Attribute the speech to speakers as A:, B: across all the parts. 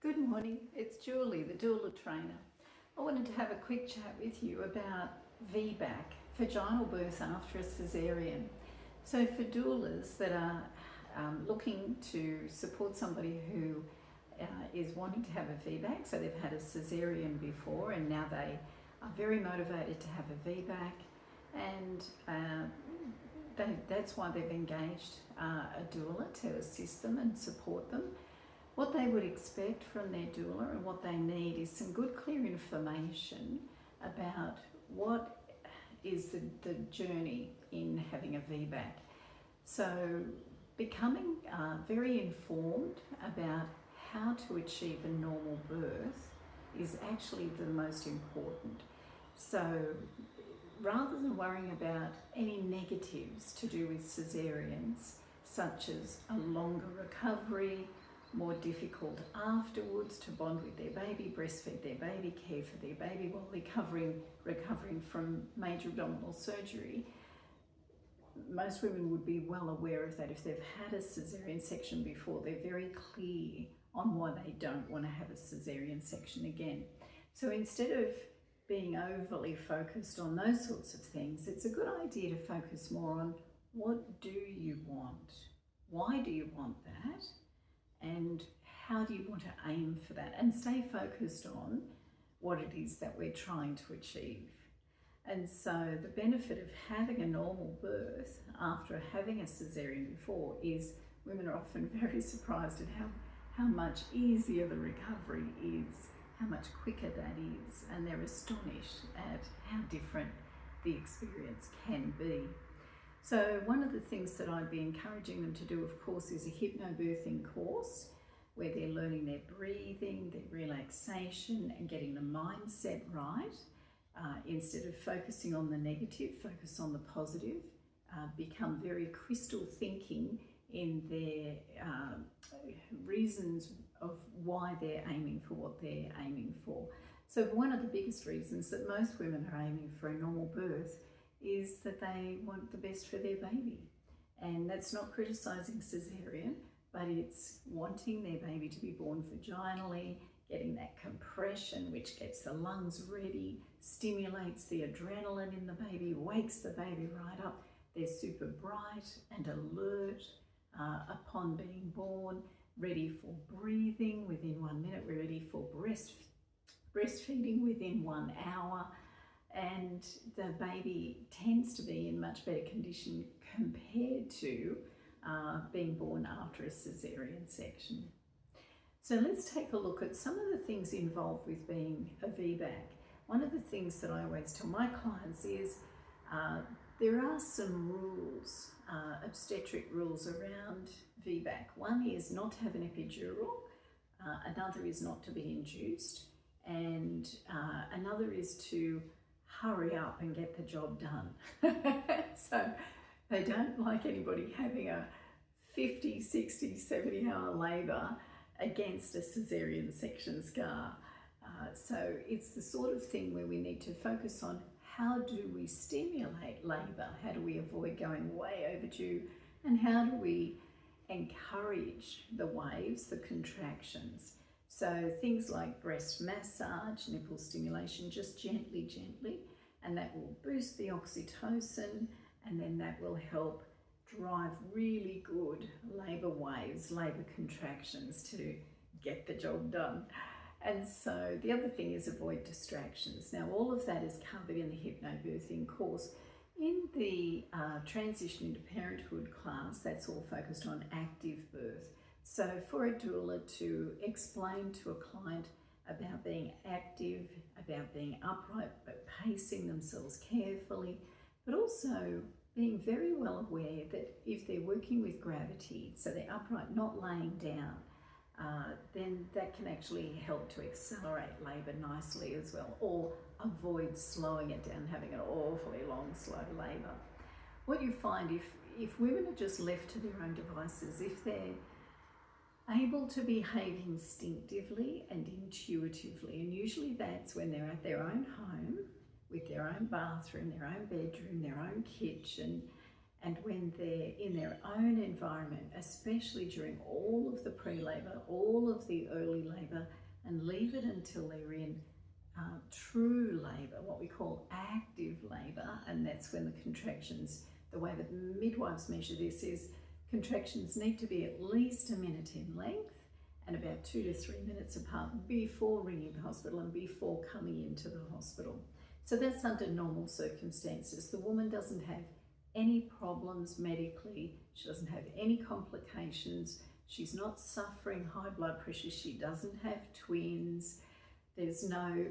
A: Good morning, it's Julie, the doula trainer. I wanted to have a quick chat with you about VBAC, vaginal birth after a caesarean. So for doulas that are looking to support somebody who is wanting to have a VBAC, so they've had a caesarean before and now they are very motivated to have a VBAC, and that's why they've engaged a doula to assist them and support them. What they would expect from their doula and what they need is some good, clear information about what is the journey in having a VBAC. So becoming very informed about how to achieve a normal birth is actually the most important. So rather than worrying about any negatives to do with caesareans, such as a longer recovery, more difficult afterwards to bond with their baby, breastfeed their baby, care for their baby while recovering from major abdominal surgery. Most women would be well aware of that. If they've had a caesarean section before, they're very clear on why they don't want to have a caesarean section again. So instead of being overly focused on those sorts of things, it's a good idea to focus more on what do you want? Why do you want that? And how do you want to aim for that? And stay focused on what it is that we're trying to achieve. And so the benefit of having a normal birth after having a caesarean before is women are often very surprised at how much easier the recovery is, how much quicker that is, and they're astonished at how different the experience can be. So one of the things that I'd be encouraging them to do, of course, is a hypnobirthing course where they're learning their breathing, their relaxation, and getting the mindset right. Instead of focusing on the negative, focus on the positive. Become very crystal thinking in their reasons of why they're aiming for what they're aiming for. So one of the biggest reasons that most women are aiming for a normal birth is that they want the best for their baby. And that's not criticising caesarean, but it's wanting their baby to be born vaginally, getting that compression which gets the lungs ready, stimulates the adrenaline in the baby, wakes the baby right up. They're super bright and alert upon being born, ready for breathing within 1 minute. We're ready for breastfeeding within 1 hour. And the baby tends to be in much better condition compared to being born after a caesarean section. So let's take a look at some of the things involved with being a VBAC. One of the things that I always tell my clients is there are some rules, obstetric rules around VBAC. One is not to have an epidural, another is not to be induced, and another is to hurry up and get the job done. So they don't like anybody having a 50, 60, 70 hour labour against a caesarean section scar. So it's the sort of thing where we need to focus on how do we stimulate labour, how do we avoid going way overdue, and how do we encourage the waves, the contractions. So things like breast massage, nipple stimulation, just gently, and that will boost the oxytocin, and then that will help drive really good labour waves, labour contractions to get the job done. And so the other thing is avoid distractions. Now all of that is covered in the hypnobirthing course. In the transition into parenthood class, that's all focused on active birth. So for a doula to explain to a client about being active, about being upright, but pacing themselves carefully, but also being very well aware that if they're working with gravity, so they're upright, not laying down, then that can actually help to accelerate labour nicely as well, or avoid slowing it down, having an awfully long, slow labour. What you find if women are just left to their own devices, if they're able to behave instinctively and intuitively, and usually that's when they're at their own home with their own bathroom, their own bedroom, their own kitchen, And when they're in their own environment, especially during all of the pre-labour, all of the early labour, and leave it until they're in true labour, what we call active labour, and that's when the contractions, the way that midwives measure this is contractions need to be at least a minute in length and about 2 to 3 minutes apart before ringing the hospital and before coming into the hospital. So that's under normal circumstances. The woman doesn't have any problems medically, she doesn't have any complications, she's not suffering high blood pressure, she doesn't have twins, there's no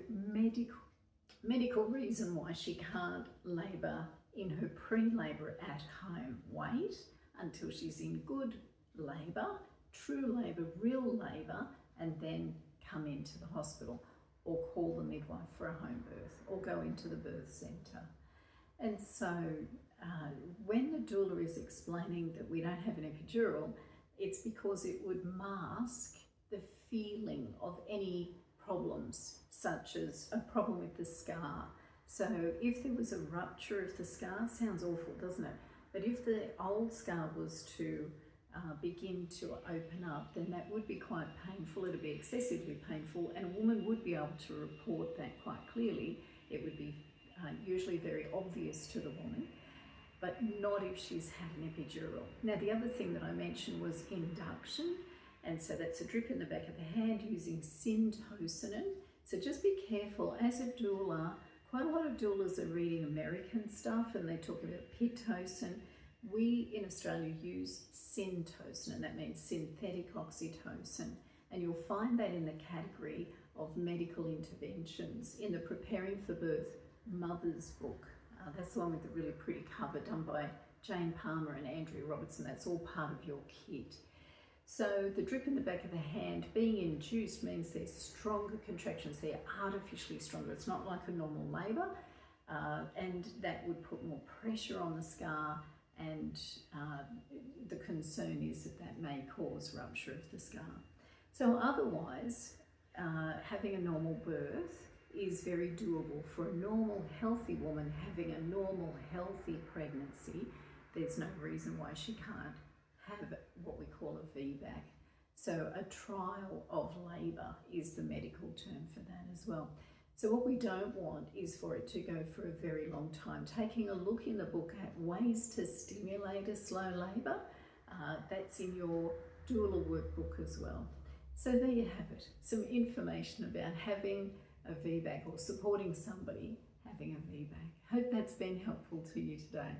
A: medical reason why she can't labour in her pre-labour at home. Wait until she's in good labour, true labour, real labour, and then come into the hospital or call the midwife for a home birth or go into the birth centre. And so when the doula is explaining that we don't have an epidural, it's because it would mask the feeling of any problems, such as a problem with the scar. So if there was a rupture of the scar, sounds awful, doesn't it? But if the old scar was to begin to open up, then that would be quite painful. It would be excessively painful, and a woman would be able to report that quite clearly. It would be usually very obvious to the woman, but not if she's had an epidural. Now, the other thing that I mentioned was induction, and so that's a drip in the back of the hand using syntocinon. So just be careful. As a doula, quite a lot of doulas are reading American stuff and they talk about pitocin. We in Australia use syntocinon, and that means synthetic oxytocin, and you'll find that in the category of medical interventions in the Preparing for Birth Mother's book. That's the one with the really pretty cover done by Jane Palmer and Andrea Robertson. That's all part of your kit. So the drip in the back of the hand being induced means there's stronger contractions. They're artificially stronger. It's not like a normal labour, and that would put more pressure on the scar, and the concern is that that may cause rupture of the scar. So otherwise, having a normal birth is very doable for a normal healthy woman having a normal healthy pregnancy. There's no reason why she can't have what we call a VBAC. So a trial of labour is the medical term for that as well. So what we don't want is for it to go for a very long time. Taking a look in the book at ways to stimulate a slow labour, that's in your doula workbook as well. So there you have it, some information about having a VBAC or supporting somebody having a VBAC. Hope that's been helpful to you today.